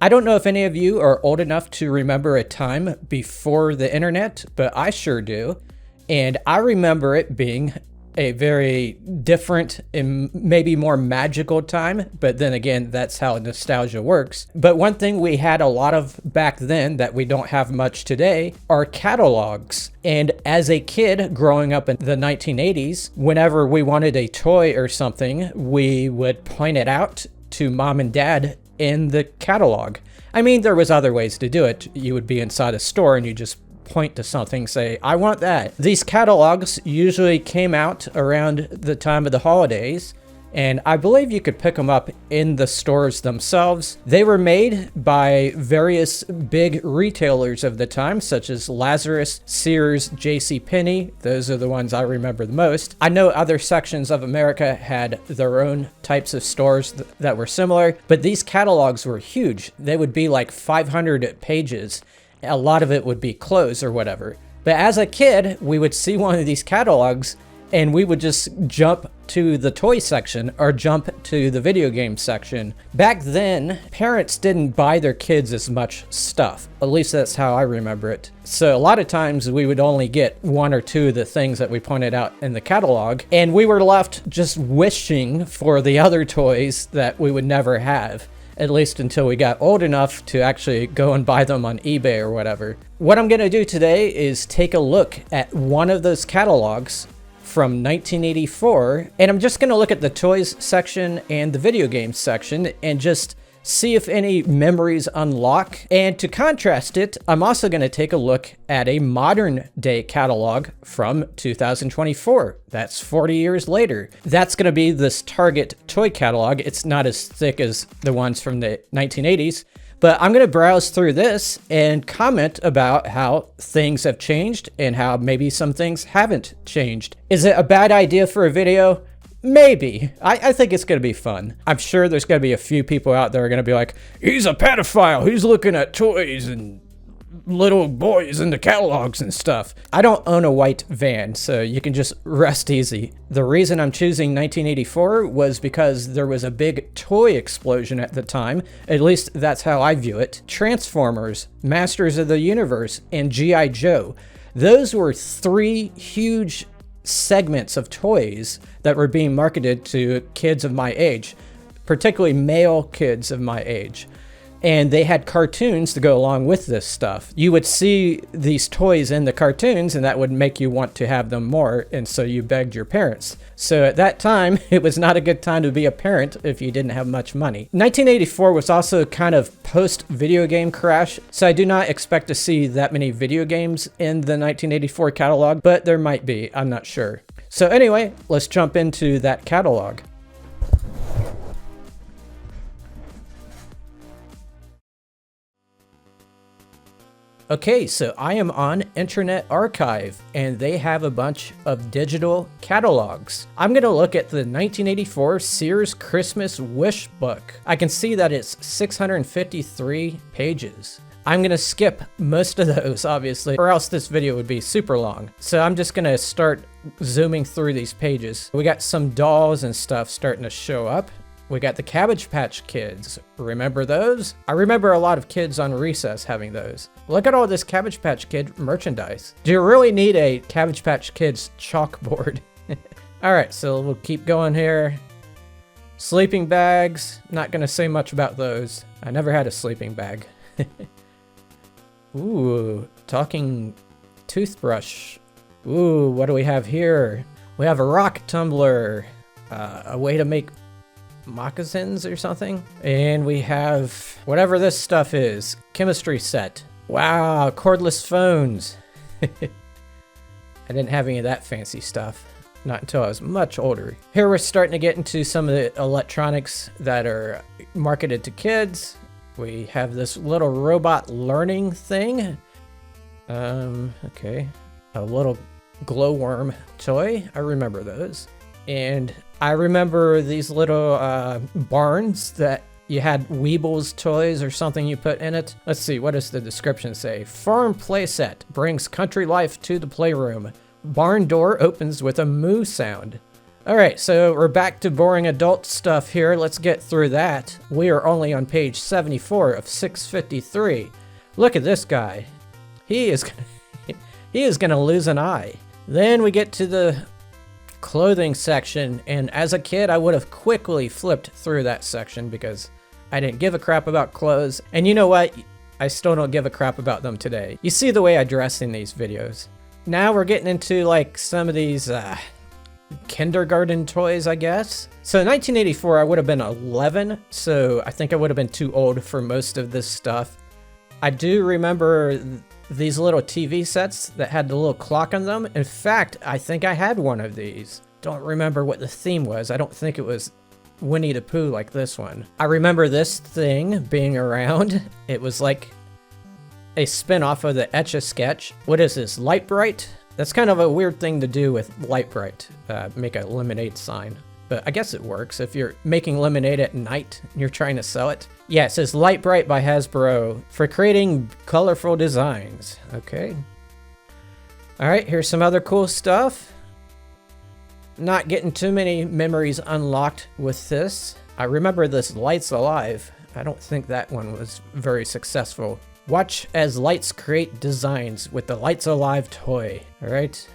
I don't know if any of you are old enough to remember a time before the internet, but I sure do. And I remember it being a very different and maybe more magical time, but then again, that's how nostalgia works. But one thing we had a lot of back then that we don't have much today are catalogs. And as a kid growing up in the 1980s, whenever we wanted a toy or something, we would point it out to mom and dad in the catalog. I mean, there was other ways to do it. You would be inside a store and you just point to something, say, I want that. These catalogs usually came out around the time of the holidays, and I believe you could pick them up in the stores themselves. They were made by various big retailers of the time, such as Lazarus, Sears, JCPenney. Those are the ones I remember the most. I know other sections of America had their own types of stores that were similar, but these catalogs were huge. They would be like 500 pages. A lot of it would be clothes or whatever. But as a kid, we would see one of these catalogs and we would just jump to the toy section or jump to the video game section. Back then, parents didn't buy their kids as much stuff. At least that's how I remember it. So a lot of times we would only get one or two of the things that we pointed out in the catalog, and we were left just wishing for the other toys that we would never have. At least until we got old enough to actually go and buy them on eBay or whatever. What I'm gonna do today is take a look at one of those catalogs from 1984, and I'm just gonna look at the toys section and the video games section and just see if any memories unlock. And to contrast it, I'm also going to take a look at a modern day catalog from 2024. That's 40 years later. That's going to be this Target toy catalog. It's not as thick as the ones from the 1980s, but I'm going to browse through this and comment about how things have changed and how maybe some things haven't changed. Is it a bad idea for a video? Maybe. I think it's going to be fun. I'm sure there's going to be a few people out there are going to be like, he's a pedophile. He's looking at toys and little boys in the catalogs and stuff. I don't own a white van, so you can just rest easy. The reason I'm choosing 1984 was because there was a big toy explosion at the time. At least that's how I view it. Transformers, Masters of the Universe, and G.I. Joe. Those were three huge segments of toys that were being marketed to kids of my age, particularly male kids of my age. And they had cartoons to go along with this stuff. You would see these toys in the cartoons and that would make you want to have them more, and so you begged your parents. So at that time, it was not a good time to be a parent if you didn't have much money. 1984 was also kind of post-video game crash, so I do not expect to see that many video games in the 1984 catalog, but there might be, I'm not sure. So anyway, let's jump into that catalog. Okay, so I am on Internet Archive, and they have a bunch of digital catalogs. I'm going to look at the 1984 Sears Christmas Wish Book. I can see that it's 653 pages. I'm going to skip most of those, obviously, or else this video would be super long. So I'm just going to start zooming through these pages. We got some dolls and stuff starting to show up. We got the Cabbage Patch Kids. Remember those? I remember a lot of kids on recess having those. Look at all this Cabbage Patch Kid merchandise. Do you really need a Cabbage Patch Kids chalkboard? All right, so we'll keep going here. Sleeping bags. Not gonna say much about those. I never had a sleeping bag. Ooh, talking toothbrush. Ooh, what do we have here? We have a rock tumbler. A way to make moccasins or something. And we have whatever this stuff is. Chemistry set. Wow, cordless phones. I didn't have any of that fancy stuff. Not until I was much older. Here we're starting to get into some of the electronics that are marketed to kids. We have this little robot learning thing. Okay. A little glowworm toy. I remember those. And I remember these little barns that you had Weebles toys or something you put in it. Let's see, what does the description say? Farm playset brings country life to the playroom. Barn door opens with a moo sound. All right, so we're back to boring adult stuff here. Let's get through that. We are only on page 74 of 653. Look at this guy. He is gonna lose an eye. Then we get to the clothing section, and as a kid, I would have quickly flipped through that section because I didn't give a crap about clothes. And you know what? I still don't give a crap about them today. You see the way I dress in these videos. Now we're getting into like some of these kindergarten toys, I guess. So in 1984, I would have been 11, so I think I would have been too old for most of this stuff. I do remember these little TV sets that had the little clock on them. In fact, I think I had one of these. Don't remember what the theme was. I don't think it was Winnie the Pooh like this one. I remember this thing being around. It was like a spin-off of the Etch-a-Sketch. What is this, Light Bright? That's kind of a weird thing to do with Light Bright, make a lemonade sign. But I guess it works if you're making lemonade at night and you're trying to sell it. Yeah, it says Light Bright by Hasbro for creating colorful designs. Okay. All right, here's some other cool stuff. Not getting too many memories unlocked with this. I remember this Lights Alive. I don't think that one was very successful. Watch as lights create designs with the Lights Alive toy. All right.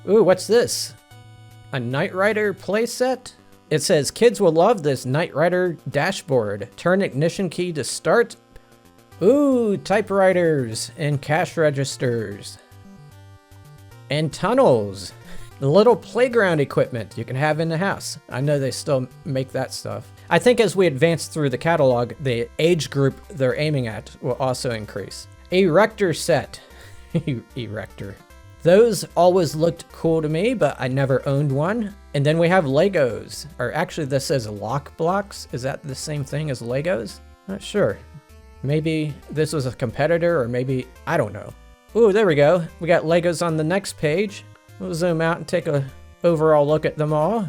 Ooh, what's this? A Knight Rider playset? It says kids will love this Knight Rider dashboard. Turn ignition key to start. Ooh, typewriters and cash registers. And tunnels. Little playground equipment you can have in the house. I know they still make that stuff. I think as we advance through the catalog, the age group they're aiming at will also increase. Erector set. Erector. Those always looked cool to me, but I never owned one. And then we have Legos. Or actually this says lock blocks. Is that the same thing as Legos? Not sure. Maybe this was a competitor, or maybe, I don't know. Ooh, there we go. We got Legos on the next page. We'll zoom out and take a overall look at them all.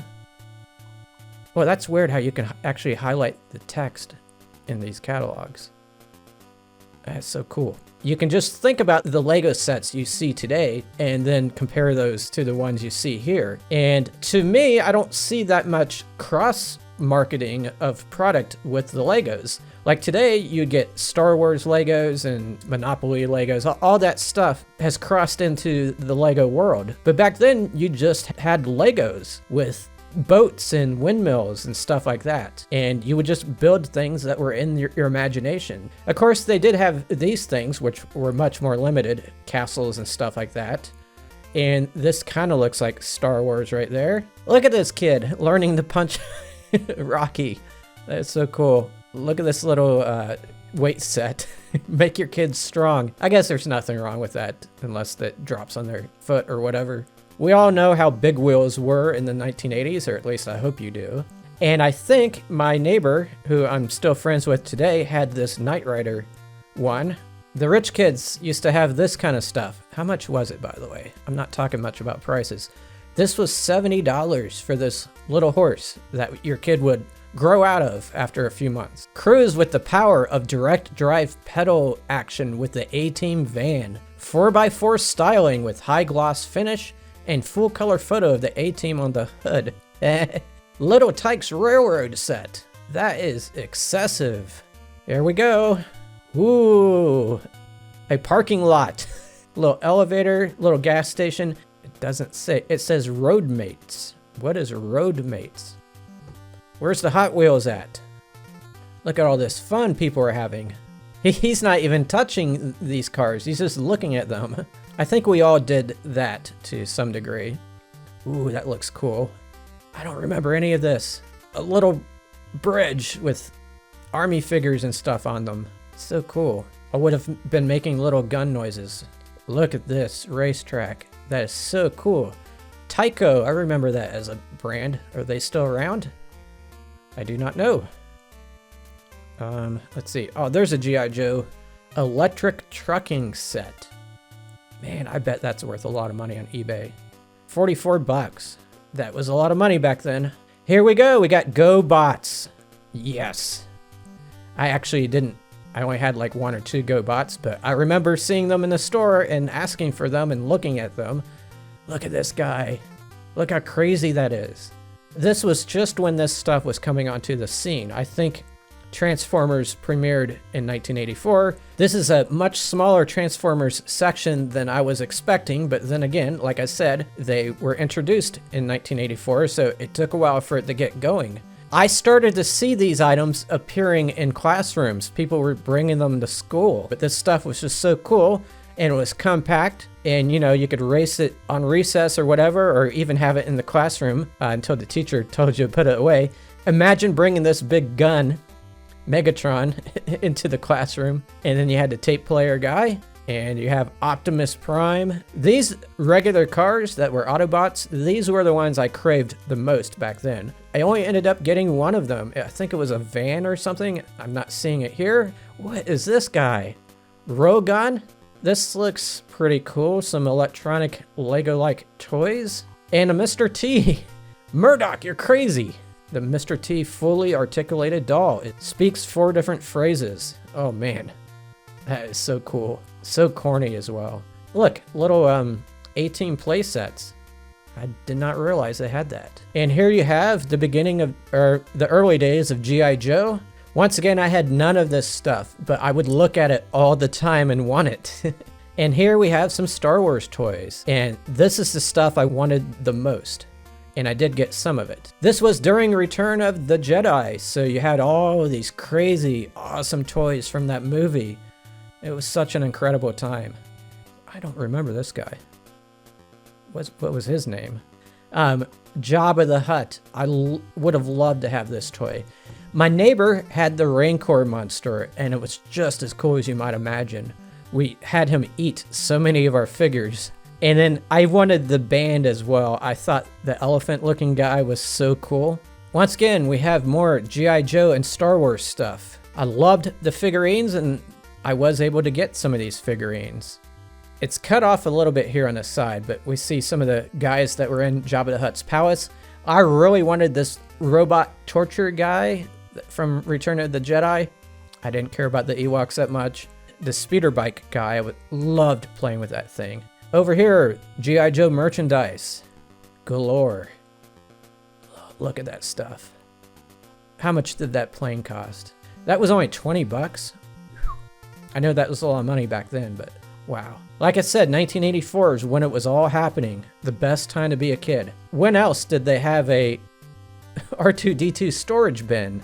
Well, that's weird how you can actually highlight the text in these catalogs. That's so cool. You can just think about the Lego sets you see today and then compare those to the ones you see here. And to me, I don't see that much cross marketing of product with the Legos. Like today, you get Star Wars Legos and Monopoly Legos. All that stuff has crossed into the Lego world. But back then, you just had Legos with boats and windmills and stuff like that. And you would just build things that were in your imagination. Of course, they did have these things, which were much more limited, castles and stuff like that. And this kind of looks like Star Wars right there. Look at this kid learning to punch Rocky. That's so cool. Look at this little weight set. Make your kids strong. I guess there's nothing wrong with that unless that drops on their foot or whatever. We all know how big wheels were in the 1980s, or at least I hope you do. And I think my neighbor, who I'm still friends with today, had this Knight Rider one. The rich kids used to have this kind of stuff. How much was it, by the way? I'm not talking much about prices. This was $70 for this little horse that your kid would grow out of after a few months. Cruise with the power of direct drive pedal action with the A-Team van. 4x4 styling with high gloss finish and full color photo of the A-Team on the hood. Little Tykes Railroad set. That is excessive. Here we go. Ooh, a parking lot. Little elevator, little gas station. It doesn't say, it says Road Mates. What is Road Mates? Where's the Hot Wheels at? Look at all this fun people are having. He's not even touching these cars. He's just looking at them. I think we all did that to some degree. Ooh, that looks cool. I don't remember any of this. A little bridge with army figures and stuff on them. So cool. I would have been making little gun noises. Look at this racetrack. That is so cool. Tyco, I remember that as a brand. Are they still around? I do not know. Let's see. Oh, there's a G.I. Joe electric trucking set. Man, I bet that's worth a lot of money on eBay. 44 bucks. That was a lot of money back then. Here we go. We got GoBots. Yes. I only had like 1 or 2 GoBots, but I remember seeing them in the store and asking for them and looking at them. Look at this guy. Look how crazy that is. This was just when this stuff was coming onto the scene. I think Transformers premiered in 1984. This is a much smaller Transformers section than I was expecting, but then again, like I said, they were introduced in 1984, so it took a while for it to get going. I started to see these items appearing in classrooms. People were bringing them to school, but this stuff was just so cool, and it was compact, and you know, you could race it on recess or whatever, or even have it in the classroom until the teacher told you to put it away. Imagine bringing this big gun, Megatron, into the classroom, and then you had the tape player guy, and you have Optimus Prime. These regular cars that were Autobots, these were the ones I craved the most back then. I only ended up getting one of them. I think it was a van or something. I'm not seeing it here. What is this guy? Rogon? This looks pretty cool. Some electronic Lego-like toys. And a Mr. T. Murdoch, you're crazy. The Mr. T fully articulated doll. It speaks 4 different phrases. Oh man, that is so cool. So corny as well. Look, little 18 play sets. I did not realize they had that. And here you have the beginning of, or the early days of G.I. Joe. Once again, I had none of this stuff, but I would look at it all the time and want it. And here we have some Star Wars toys. And this is the stuff I wanted the most. And I did get some of it. This was during Return of the Jedi, so you had all these crazy, awesome toys from that movie. It was such an incredible time. I don't remember this guy. What was his name? Jabba the Hutt. I would have loved to have this toy. My neighbor had the Rancor monster, and it was just as cool as you might imagine. We had him eat so many of our figures. And then I wanted the band as well. I thought the elephant-looking guy was so cool. Once again, we have more G.I. Joe and Star Wars stuff. I loved the figurines, and I was able to get some of these figurines. It's cut off a little bit here on the side, but we see some of the guys that were in Jabba the Hutt's palace. I really wanted this robot torture guy from Return of the Jedi. I didn't care about the Ewoks that much. The speeder bike guy, I loved playing with that thing. Over here, G.I. Joe merchandise. Galore. Look at that stuff. How much did that plane cost? That was only 20 bucks. I know that was a lot of money back then, but wow. Like I said, 1984 is when it was all happening. The best time to be a kid. When else did they have a R2-D2 storage bin?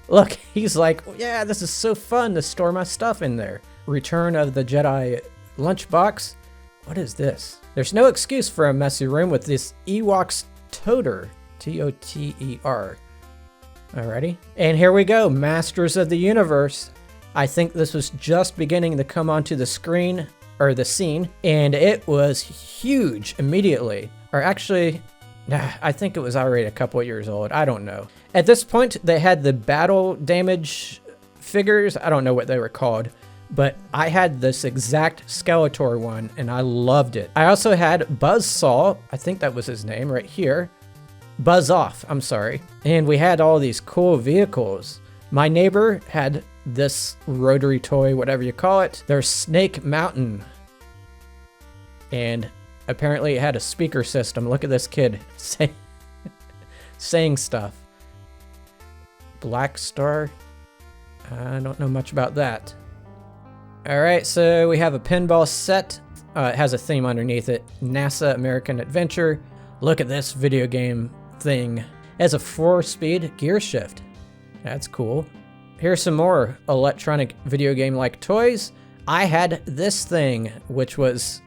Look, he's like, yeah, this is so fun to store my stuff in there. Return of the Jedi lunchbox. What is this? There's no excuse for a messy room with this Ewoks toter. T-O-T-E-R. Alrighty. And here we go, Masters of the Universe. I think this was just beginning to come onto the screen, or the scene, and it was huge immediately. Or actually, I think it was already a couple of years old. I don't know. At this point, they had the battle damage figures. I don't know what they were called. But I had this exact Skeletor one, and I loved it. I also had Buzzsaw, I think that was his name right here. Buzz Off, I'm sorry. And we had all these cool vehicles. My neighbor had this rotary toy, whatever you call it. There's Snake Mountain. And apparently it had a speaker system. Look at this kid saying stuff. Black Star. I don't know much about that. Alright, so we have a pinball set. It has a theme underneath it. NASA American Adventure. Look at this video game thing. It has a 4-speed gear shift. That's cool. Here's some more electronic video game-like toys. I had this thing, which was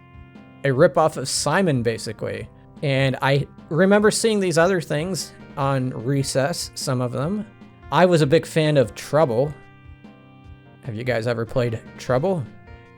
a ripoff of Simon, basically. And I remember seeing these other things on recess, some of them. I was a big fan of Trouble. Have you guys ever played Trouble?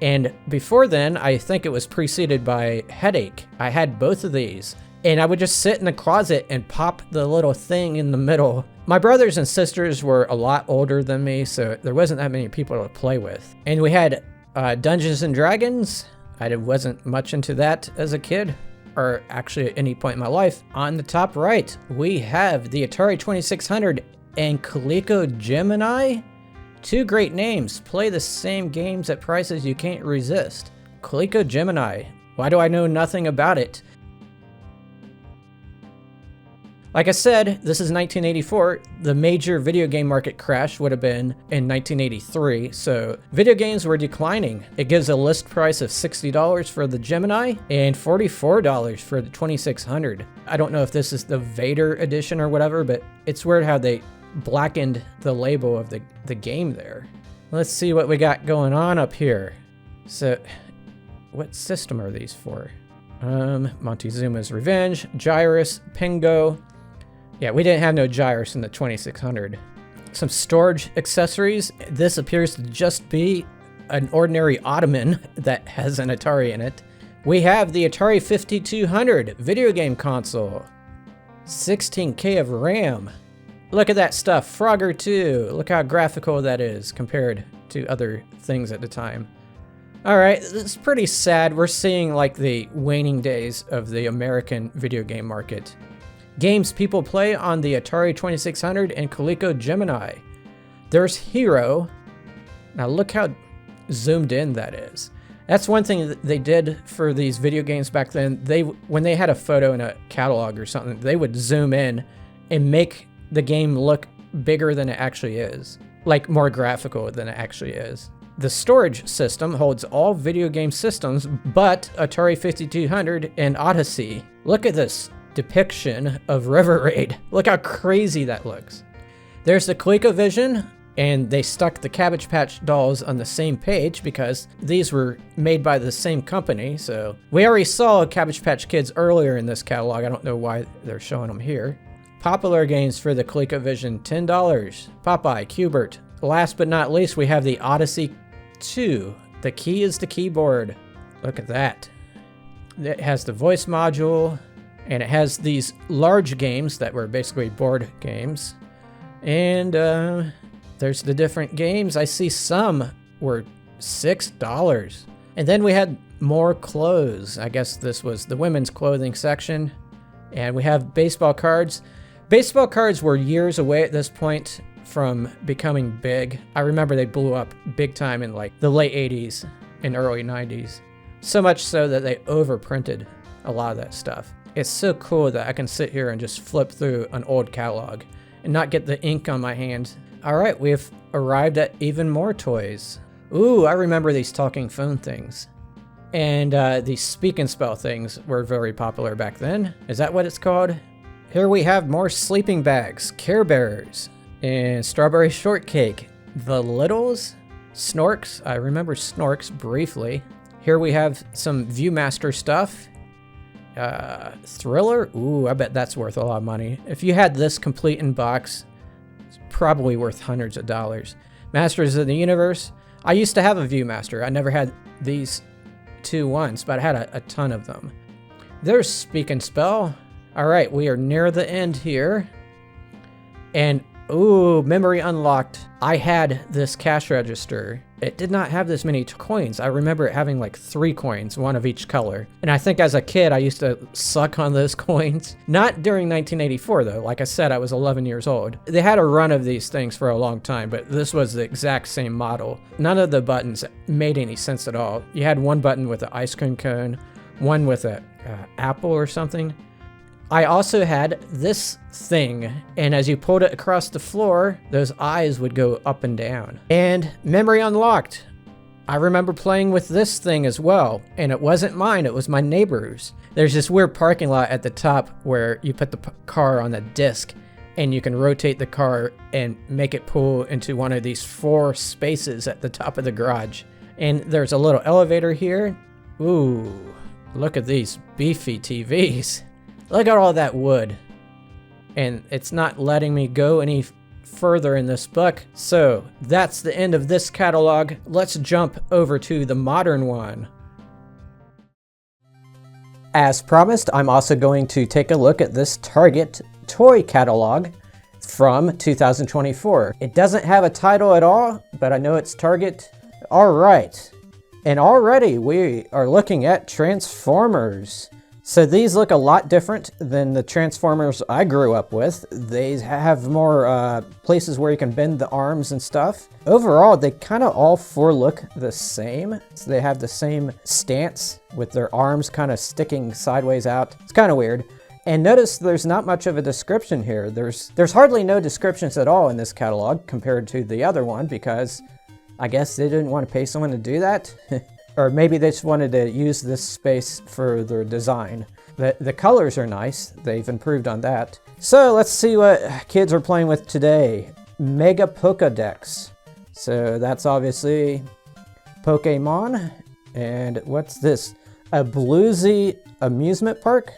And before then, I think it was preceded by Headache. I had both of these. And I would just sit in the closet and pop the little thing in the middle. My brothers and sisters were a lot older than me, so there wasn't that many people to play with. And we had Dungeons and Dragons. I wasn't much into that as a kid, or actually at any point in my life. On the top right, we have the Atari 2600 and Coleco Gemini. 2 great names. Play the same games at prices you can't resist. Coleco Gemini. Why do I know nothing about it? Like I said, this is 1984. The major video game market crash would have been in 1983, so video games were declining. It gives a list price of $60 for the Gemini and $44 for the 2600. I don't know if this is the Vader edition or whatever, but it's weird how they blackened the label of the game there. Let's see what we got going on up here. So, what system are these for? Montezuma's Revenge, Gyrus, Pingo. Yeah, we didn't have no Gyrus in the 2600. Some storage accessories. This appears to just be an ordinary ottoman that has an Atari in it. We have the Atari 5200 video game console. 16K of RAM. Look at that stuff. Frogger 2. Look how graphical that is compared to other things at the time. Alright, it's pretty sad. We're seeing like the waning days of the American video game market. Games people play on the Atari 2600 and Coleco Gemini. There's Hero. Now look how zoomed in that is. That's one thing that they did for these video games back then. When they had a photo in a catalog or something, they would zoom in and make the game look bigger than it actually is. Like more graphical than it actually is. The storage system holds all video game systems but Atari 5200 and Odyssey. Look at this depiction of River Raid. Look how crazy that looks. There's the ColecoVision, and they stuck the Cabbage Patch dolls on the same page because these were made by the same company. So we already saw Cabbage Patch Kids earlier in this catalog. I don't know why they're showing them here. Popular games for the ColecoVision, $10. Popeye, Q*bert. Last but not least, we have the Odyssey 2. The key is the keyboard. Look at that. It has the voice module, and it has these large games that were basically board games. And there's the different games. I see some were $6. And then we had more clothes. I guess this was the women's clothing section. And we have baseball cards. Baseball cards were years away at this point from becoming big. I remember they blew up big time in like the late 80s and early 90s. So much so that they overprinted a lot of that stuff. It's so cool that I can sit here and just flip through an old catalog and not get the ink on my hand. All right, we've arrived at even more toys. Ooh, I remember these talking phone things. And these speak and spell things were very popular back then. Is that what it's called? Here we have more sleeping bags, Care Bears, and strawberry shortcake. The Littles, Snorks. I remember Snorks briefly. Here we have some Viewmaster stuff. Thriller. Ooh, I bet that's worth a lot of money. If you had this complete in box, it's probably worth hundreds of dollars. Masters of the Universe. I used to have a Viewmaster. I never had these two ones, but I had a ton of them. There's Speak and Spell. All right, we are near the end here. And ooh, memory unlocked. I had this cash register. It did not have this many coins. I remember it having like 3 coins, one of each color. And I think as a kid, I used to suck on those coins. Not during 1984 though. Like I said, I was 11 years old. They had a run of these things for a long time, but this was the exact same model. None of the buttons made any sense at all. You had one button with an ice cream cone, one with a apple or something. I also had this thing, and as you pulled it across the floor, those eyes would go up and down. And memory unlocked. I remember playing with this thing as well, and it wasn't mine, it was my neighbor's. There's this weird parking lot at the top where you put the car on a disc, and you can rotate the car and make it pull into one of these 4 spaces at the top of the garage. And there's a little elevator here. Ooh, look at these beefy TVs. Look at all that wood. And it's not letting me go any further in this book. So that's the end of this catalog. Let's jump over to the modern one. As promised, I'm also going to take a look at this Target toy catalog from 2024. It doesn't have a title at all, but I know it's Target. All right. And already we are looking at Transformers. So these look a lot different than the Transformers I grew up with. They have more places where you can bend the arms and stuff. Overall, they kind of all 4 look the same. So they have the same stance with their arms kind of sticking sideways out. It's kind of weird. And notice there's not much of a description here. There's hardly no descriptions at all in this catalog compared to the other one, because I guess they didn't want to pay someone to do that. Or maybe they just wanted to use this space for their design. The colors are nice. They've improved on that. So let's see what kids are playing with today. Mega Pokedex. So that's obviously Pokemon. And what's this? A Bluesy amusement park?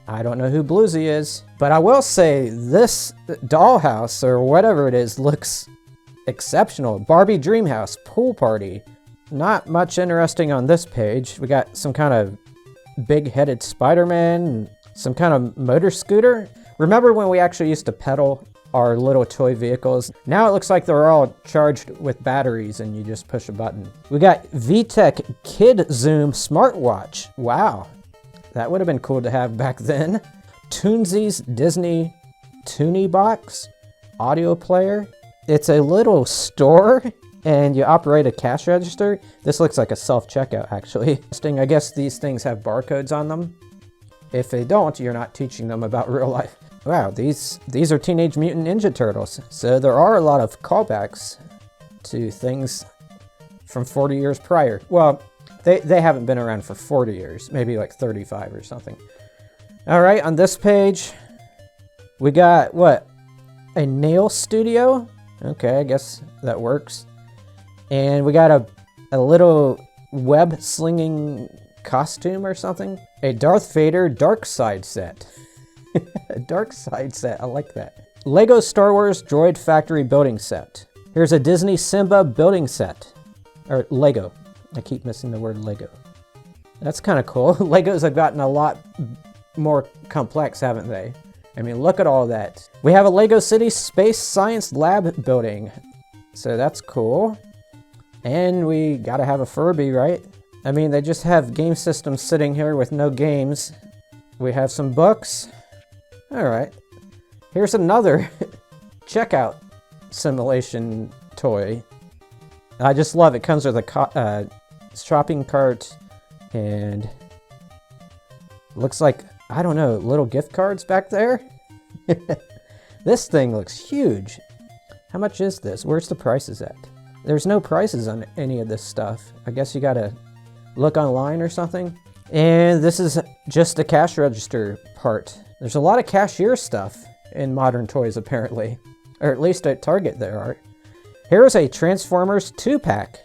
I don't know who Bluesy is, but I will say this dollhouse or whatever it is looks exceptional. Barbie Dreamhouse pool party. Not much interesting on this page. We got some kind of big-headed Spider-Man, some kind of motor scooter. Remember when we actually used to pedal our little toy vehicles? Now it looks like they're all charged with batteries and you just push a button. We got VTech Kid Zoom smartwatch. Wow, that would have been cool to have back then. Toonsy's Disney Toonie box, audio player. It's a little store and you operate a cash register. This looks like a self-checkout actually. I guess these things have barcodes on them. If they don't, you're not teaching them about real life. Wow, these are Teenage Mutant Ninja Turtles. So there are a lot of callbacks to things from 40 years prior. Well, they haven't been around for 40 years, maybe like 35 or something. All right, on this page, we got what? A nail studio? Okay, I guess that works. And we got a little web slinging costume or something. A Darth Vader dark side set. A dark side set, I like that. Lego Star Wars Droid Factory building set. Here's a Disney Simba building set. Or Lego. I keep missing the word Lego. That's kind of cool. Legos have gotten a lot more complex, haven't they? I mean, look at all that. We have a Lego City Space Science Lab building. So that's cool. And we gotta have a Furby, right? I mean, they just have game systems sitting here with no games. We have some books. All right. Here's another checkout simulation toy. I just love it. Comes with a shopping cart and looks like, I don't know, little gift cards back there. This thing looks huge. How much is this? Where's the prices at? There's no prices on any of this stuff. I guess you gotta look online or something. And this is just the cash register part. There's a lot of cashier stuff in modern toys apparently. Or at least at Target there are. Here's a Transformers 2-pack.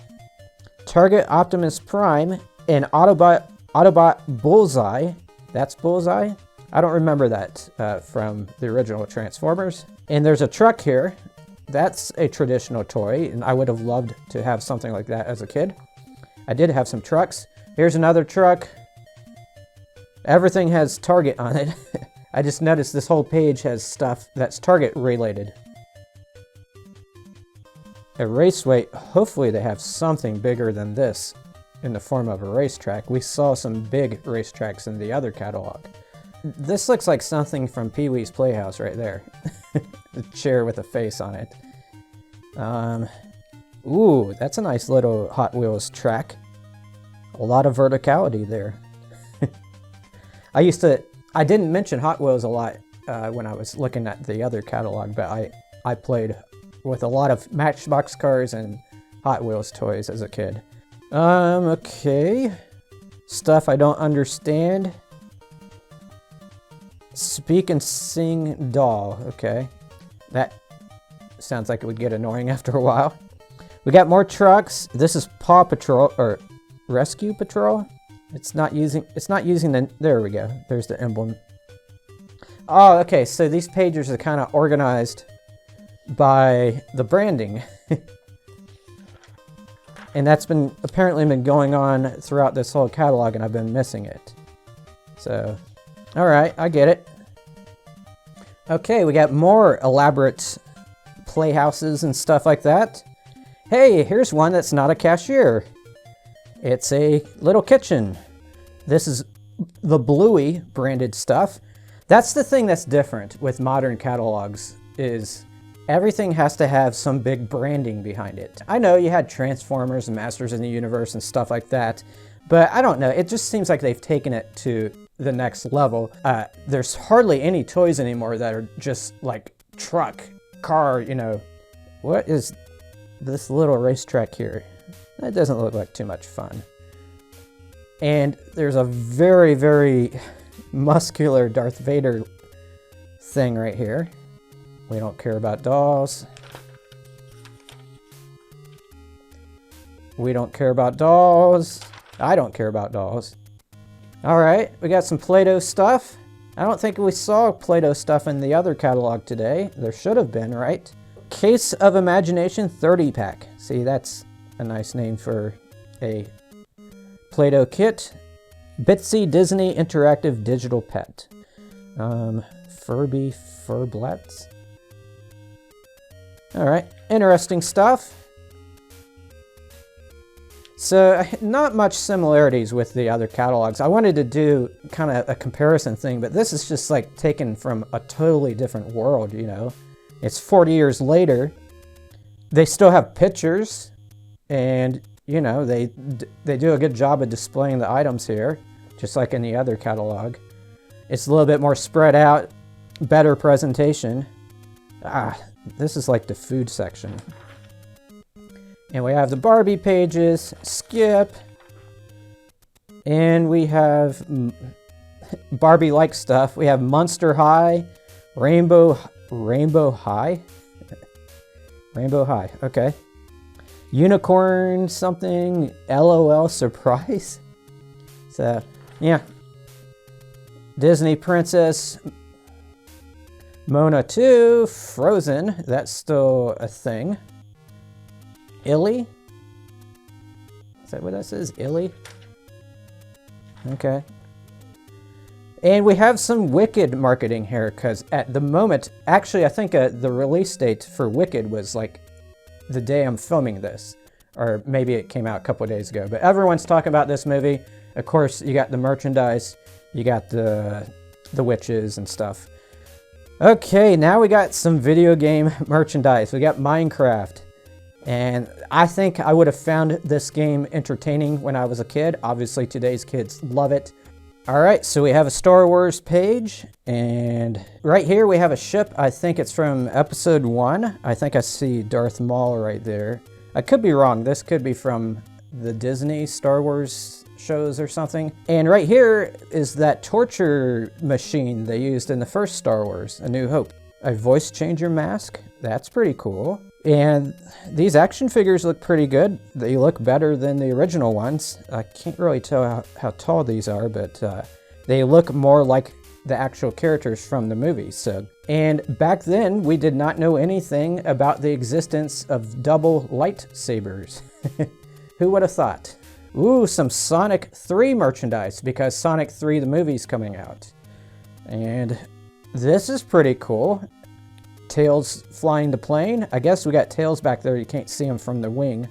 Target Optimus Prime and Autobot Bullseye. That's Bullseye? I don't remember that from the original Transformers. And there's a truck here. That's a traditional toy, and I would have loved to have something like that as a kid. I did have some trucks. Here's another truck. Everything has Target on it. I just noticed this whole page has stuff that's Target related. A raceway. Hopefully they have something bigger than this in the form of a racetrack. We saw some big racetracks in the other catalog. This looks like something from Pee-wee's Playhouse right there. The chair with a face on it. Ooh, that's a nice little Hot Wheels track. A lot of verticality there. I didn't mention Hot Wheels a lot when I was looking at the other catalog, but I played with a lot of Matchbox cars and Hot Wheels toys as a kid. Okay. Stuff I don't understand. Speak and Sing doll. Okay. That sounds like it would get annoying after a while. We got more trucks. This is Paw Patrol or Rescue Patrol. It's not using the, there we go. There's the emblem. Oh, okay. So these pages are kind of organized by the branding. And that's apparently been going on throughout this whole catalog, and I've been missing it. So, all right, I get it. Okay, we got more elaborate playhouses and stuff like that. Hey, here's one that's not a cashier. It's a little kitchen. This is the Bluey branded stuff. That's the thing that's different with modern catalogs, is everything has to have some big branding behind it. I know you had Transformers and Masters of the Universe and stuff like that, but I don't know. It just seems like they've taken it to the next level. There's hardly any toys anymore that are just like truck, car, you know. What is this little racetrack here? That doesn't look like too much fun. And there's a very, very muscular Darth Vader thing right here. We don't care about dolls. We don't care about dolls. I don't care about dolls. All right, we got some Play-Doh stuff. I don't think we saw Play-Doh stuff in the other catalog today. There should have been, right? Case of Imagination 30-pack. See, that's a nice name for a Play-Doh kit. Bitsy Disney Interactive Digital Pet. Furby Furblets. All right, interesting stuff. So, not much similarities with the other catalogs. I wanted to do kind of a comparison thing, but this is just like taken from a totally different world, you know. It's 40 years later. They still have pictures, and, you know, they do a good job of displaying the items here, just like in the other catalog. It's a little bit more spread out, better presentation. This is like the food section. And we have the Barbie pages, Skip, and we have Barbie-like stuff. We have Monster High, Rainbow High, okay. Unicorn something, LOL surprise. So, yeah. Disney Princess, Mona 2, Frozen, that's still a thing. Illy? Is that what that says? Illy? Okay. And we have some Wicked marketing here, because at the moment, actually I think the release date for Wicked was like the day I'm filming this. Or maybe it came out a couple of days ago. But everyone's talking about this movie. Of course, you got the merchandise, you got the witches and stuff. Okay, now we got some video game merchandise. We got Minecraft. And I think I would have found this game entertaining when I was a kid. Obviously, today's kids love it. All right, so we have a Star Wars page. And right here, we have a ship. I think it's from episode 1. I think I see Darth Maul right there. I could be wrong. This could be from the Disney Star Wars shows or something. And right here is that torture machine they used in the first Star Wars, A New Hope. A voice changer mask. That's pretty cool. And these action figures look pretty good. They look better than the original ones. I can't really tell how tall these are, but they look more like the actual characters from the movie. And back then, we did not know anything about the existence of double lightsabers. Who would have thought? Ooh, some Sonic 3 merchandise, because Sonic 3, the movie's coming out. And this is pretty cool. Tails flying the plane. I guess we got Tails back there. You can't see him from the wing.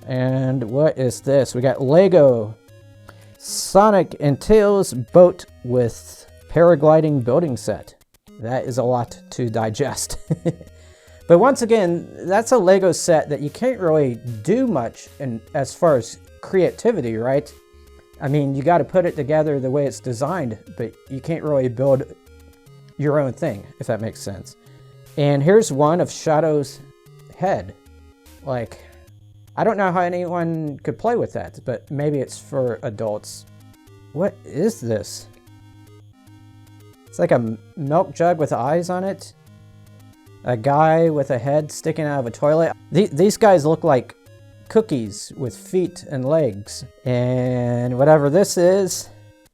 And what is this? We got Lego Sonic and Tails boat with paragliding building set. That is a lot to digest. But once again, that's a Lego set that you can't really do much as far as creativity, right? I mean, you got to put it together the way it's designed, but you can't really build your own thing, if that makes sense. And here's one of Shadow's head. Like, I don't know how anyone could play with that, but maybe it's for adults. What is this? It's like a milk jug with eyes on it. A guy with a head sticking out of a toilet. These guys look like cookies with feet and legs. And whatever this is,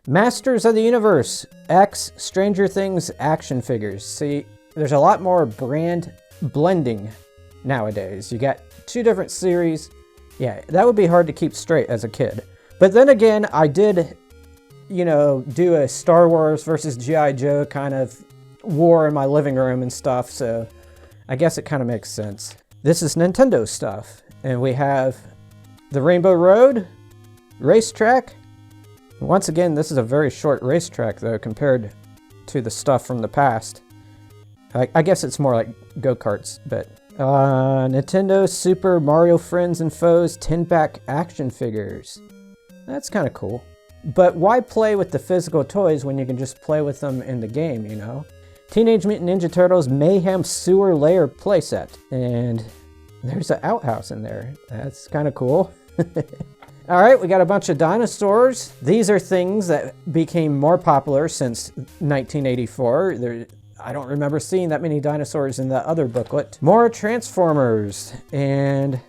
Masters of the Universe X Stranger Things action figures. See, there's a lot more brand blending nowadays. You got 2 different series. Yeah, that would be hard to keep straight as a kid. But then again, I did, you know, do a Star Wars versus G.I. Joe kind of war in my living room and stuff, so I guess it kind of makes sense. This is Nintendo stuff, and we have the Rainbow Road racetrack. Once again, this is a very short racetrack, though, compared to the stuff from the past. I guess it's more like go-karts, but Nintendo Super Mario Friends and Foes 10-pack action figures. That's kind of cool. But why play with the physical toys when you can just play with them in the game, you know? Teenage Mutant Ninja Turtles Mayhem Sewer Layer playset. And there's an outhouse in there. That's kind of cool. All right, we got a bunch of dinosaurs. These are things that became more popular since 1984. I don't remember seeing that many dinosaurs in the other booklet. More Transformers. And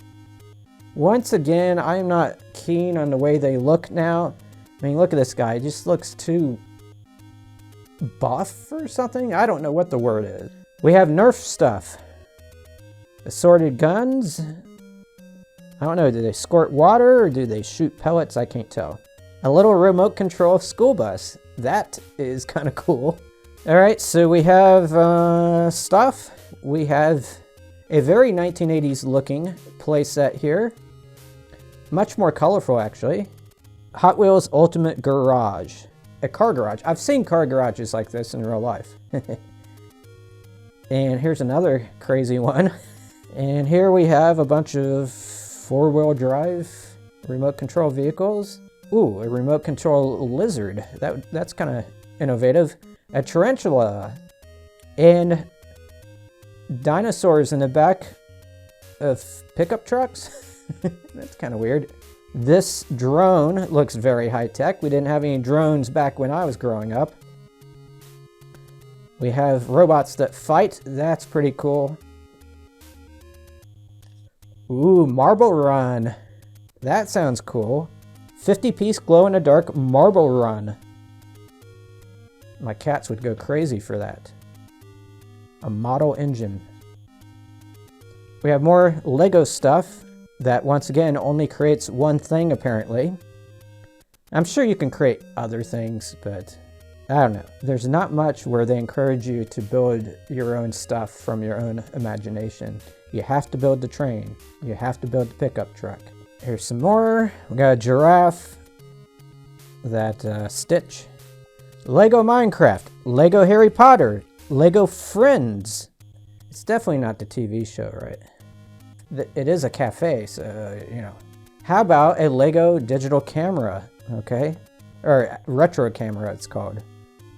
once again, I'm not keen on the way they look now. I mean, look at this guy. He just looks too buff or something. I don't know what the word is. We have Nerf stuff. Assorted guns. I don't know. Do they squirt water or do they shoot pellets? I can't tell. A little remote control school bus. That is kind of cool. All right, so we have stuff. We have a very 1980s looking playset here. Much more colorful, actually. Hot Wheels Ultimate Garage. A car garage. I've seen car garages like this in real life. And here's another crazy one. And here we have a bunch of four-wheel drive remote control vehicles. Ooh, a remote control lizard. That's kind of innovative. A tarantula. And dinosaurs in the back of pickup trucks. That's kind of weird. This drone looks very high-tech. We didn't have any drones back when I was growing up. We have robots that fight. That's pretty cool. Ooh, Marble Run. That sounds cool. 50-piece glow-in-the-dark Marble Run. My cats would go crazy for that. A model engine. We have more Lego stuff. That, once again, only creates one thing, apparently. I'm sure you can create other things, but I don't know. There's not much where they encourage you to build your own stuff from your own imagination. You have to build the train. You have to build the pickup truck. Here's some more. We got a giraffe. That Stitch. Lego Minecraft. Lego Harry Potter. Lego Friends. It's definitely not the TV show, right? It is a cafe, so, you know. How about a Lego digital camera, okay? Or retro camera, it's called.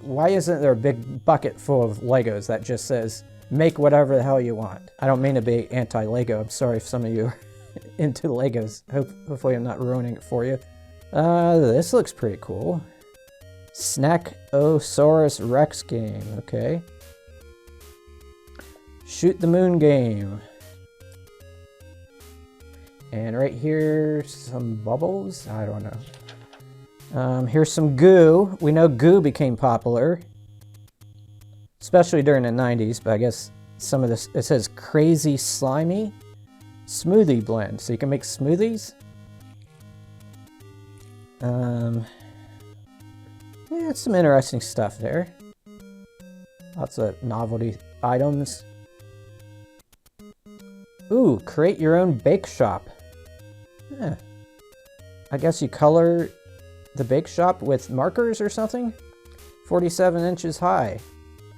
Why isn't there a big bucket full of Legos that just says, make whatever the hell you want? I don't mean to be anti-Lego. I'm sorry if some of you are into Legos. Hopefully I'm not ruining it for you. This looks pretty cool. Snackosaurus Rex game, okay. Shoot the Moon game. And right here, some bubbles. I don't know. Here's some goo. We know goo became popular, especially during the 90s, but I guess some of this, it says Crazy Slimy Smoothie Blend. So you can make smoothies. Yeah, it's some interesting stuff there. Lots of novelty items. Ooh, create your own bake shop. Yeah. I guess you color the bake shop with markers or something? 47 inches high.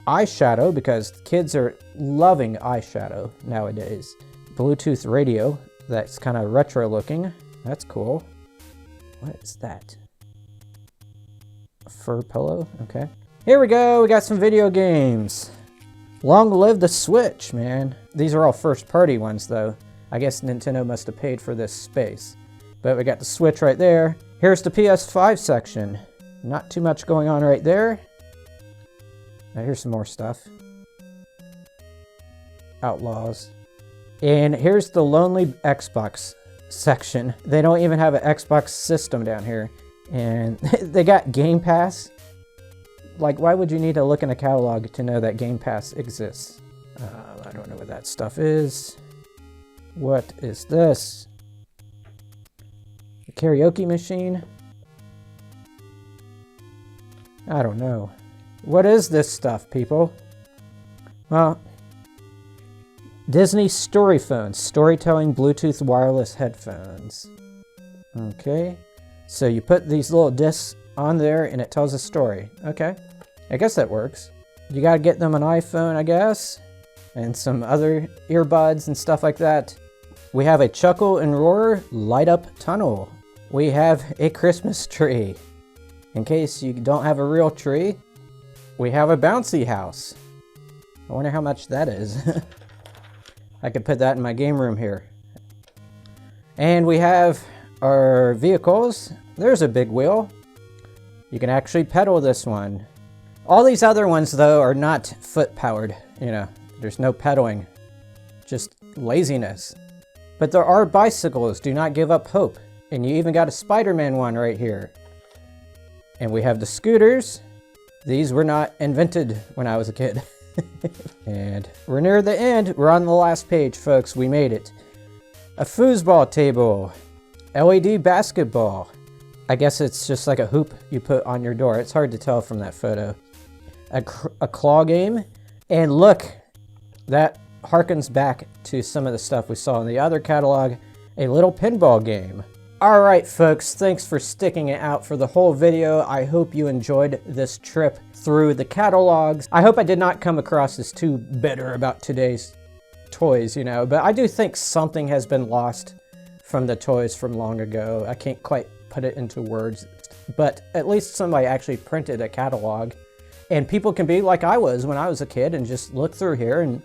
Eyeshadow, because kids are loving eyeshadow nowadays. Bluetooth radio, that's kind of retro looking. That's cool. What is that? A fur pillow? Okay. Here we go, we got some video games. Long live the Switch, man. These are all first-party ones, though. I guess Nintendo must have paid for this space. But we got the Switch right there. Here's the PS5 section. Not too much going on right there. Now here's some more stuff. Outlaws. And here's the lonely Xbox section. They don't even have an Xbox system down here. And they got Game Pass. Like, why would you need to look in a catalog to know that Game Pass exists? I don't know what that stuff is. What is this? A karaoke machine? I don't know. What is this stuff, people? Well, Disney Story Phones. Storytelling Bluetooth wireless headphones. Okay. So you put these little discs on there and it tells a story. Okay. I guess that works. You gotta get them an iPhone, I guess. And some other earbuds and stuff like that. We have a Chuckle and Roar light up tunnel. We have a Christmas tree. In case you don't have a real tree, we have a bouncy house. I wonder how much that is. I could put that in my game room here. And we have our vehicles. There's a big wheel. You can actually pedal this one. All these other ones, though, are not foot powered. You know, there's no pedaling, just laziness. But there are bicycles. Do not give up hope. And you even got a Spider-Man one right here. And we have the scooters. These were not invented when I was a kid. And we're near the end. We're on the last page, folks. We made it. A foosball table. LED basketball. I guess it's just like a hoop you put on your door. It's hard to tell from that photo. A claw game. And look, that harkens back to some of the stuff we saw in the other catalog. A little pinball game. Alright folks, thanks for sticking it out for the whole video. I hope you enjoyed this trip through the catalogs. I hope I did not come across as too bitter about today's toys, you know, but I do think something has been lost from the toys from long ago. I can't quite put it into words, but at least somebody actually printed a catalog, and people can be like I was when I was a kid and just look through here and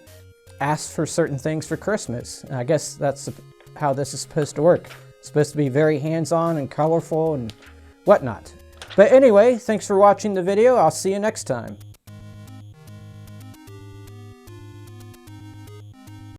ask for certain things for Christmas. And I guess that's how this is supposed to work. It's supposed to be very hands-on and colorful and whatnot. But anyway, thanks for watching the video. I'll see you next time.